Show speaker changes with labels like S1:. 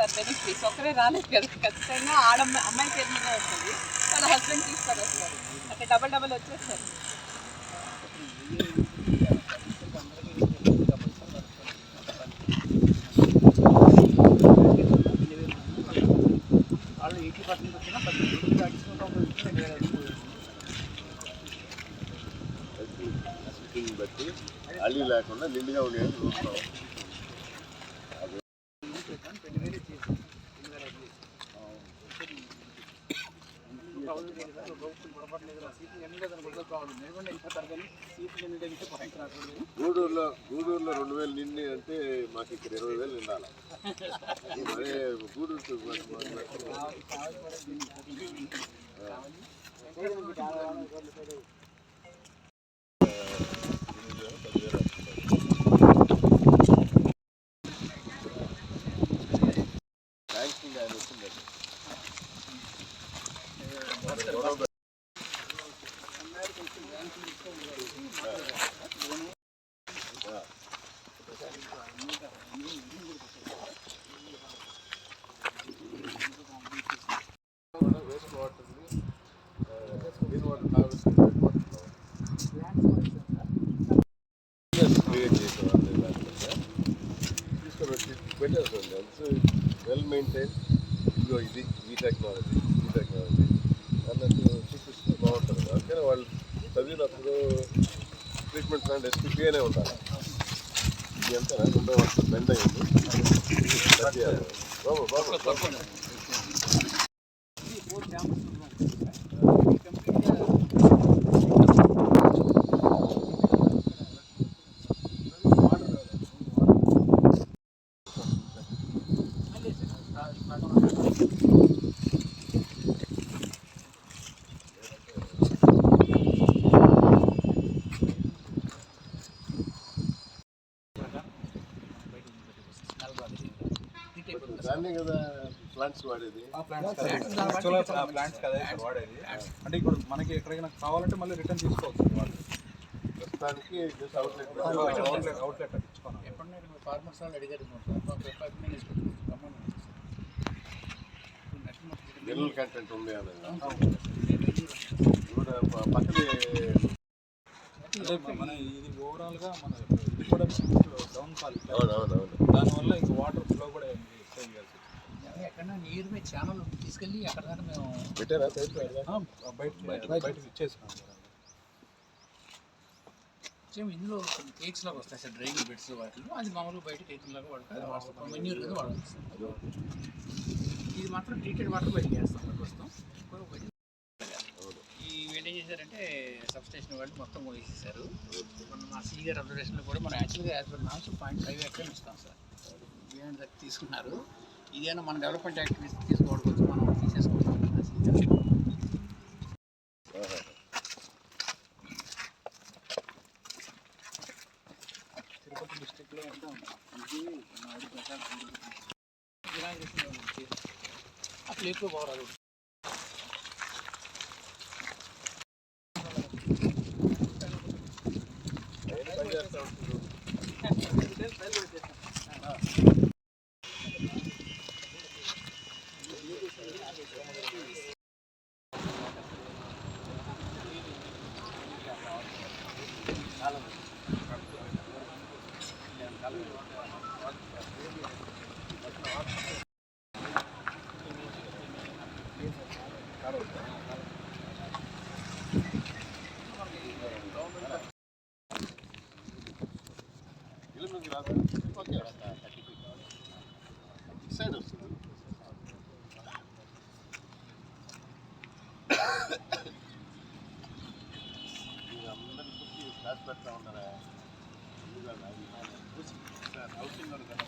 S1: Sir benefits ఒకరే రాలేదు కదా, ఖచ్చితంగా అమ్మాయి పేరు మీద వస్తుంది, వాళ్ళ హస్బెండ్ తీసుకొని వస్తారు, అంటే డబల్ వచ్చేస్తారు.
S2: వాళ్ళు 80% వచ్చినా 10%
S3: బట్టి అల్లి లేకుండా నిండుగా ఉండేది చూస్తాం. గూడూరులో 2000 నిండి అంటే మాకు ఇక్కడ 20,000 నిండాలి. మరి గూడూరు బ్యాంకింగ్ ఆయన వచ్చింది. వేస్ట్ వాటర్ని క్లీన్ వాటర్ హార్వెస్టింగ్ క్రియేట్ చేసేవాళ్ళు తీసుకొని పెట్టేస్తుంది. సో వెల్ మెయింటైన్, ఇదిగో ఇది ఈ టెక్నాలజీ అన్నట్టు చూపిస్తే బాగుంటుంది. అందుకని వాళ్ళు చదివినప్పుడు ట్రీట్మెంట్ ప్లాంట్ ఎస్పీపీనే ఉండాలి. ఇది అంతా 2వ వర్షం బెండ్ అయ్యింది. బాబు దాన్నే కదా ప్లాంట్స్ వాడేది.
S2: ప్లాంట్స్ కదా ఇప్పుడు వాడేది. అంటే ఇప్పుడు మనకి ఎక్కడికైనా కావాలంటే మళ్ళీ రిటర్న్ తీసుకోవచ్చు. వాళ్ళు
S3: ప్రస్తుతానికి
S2: అవుట్లెట్ ఇచ్చుకోవాలి.
S4: ఎప్పుడైనా ఫార్మర్స్ వాళ్ళు అడిగారు
S3: మినరల్ కంటెంట్ ఉంది అనేది కూడా పక్కనే.
S2: మన ఇది ఓవరాల్గా మన ఇది కూడా డౌన్ క్వాలిటీ. దానివల్ల ఇంకా వాటర్ ఫ్లో కూడా
S4: ఎక్కడన్నా నీరు మీద ఛానల్ తీసుకెళ్ళి అక్కడ దాకా మేము
S3: పెట్టారా
S2: బయట ఇచ్చేసినాం.
S4: ఇందులో కొన్ని కేక్స్ లాగా వస్తాయి సార్, డ్రైవింగ్ బెడ్స్ వాటిలో. అది మామూలుగా బయట కేక్స్ లాగా వాడతాం, మెన్యూర్ కింద వాడతాం. ఇది మాత్రం ట్రీటెడ్ వాటర్ బయటకి వేస్తాం. ప్రస్తుతం ఈ ఏం చేశారంటే సబ్స్టేషన్ వాళ్ళు మొత్తం వేసేసారు. మన మా సీగర్ అబ్జర్వేషన్లో కూడా మనం యాక్చువల్గా యాజ్ పర్ నామ్స్ 0.5 ఎకరం ఇస్తాం సార్. బియాండ్ దగ్గర తీసుకున్నారు. ఇదేనా మన డెవలప్మెంట్ యాక్టివిటీస్ తీసుకోవడానికి మనం తీసేసుకుంటాం. తిరుపతి డిస్ట్రిక్ట్లో ఉంటాం. ఇది ఆ ప్లేట్లో పోరాదు.
S3: సైడ్ వస్తుంది. అందరికీ క్లాస్ పెడతా ఉంటారా? సార్ హౌసింగ్ కదా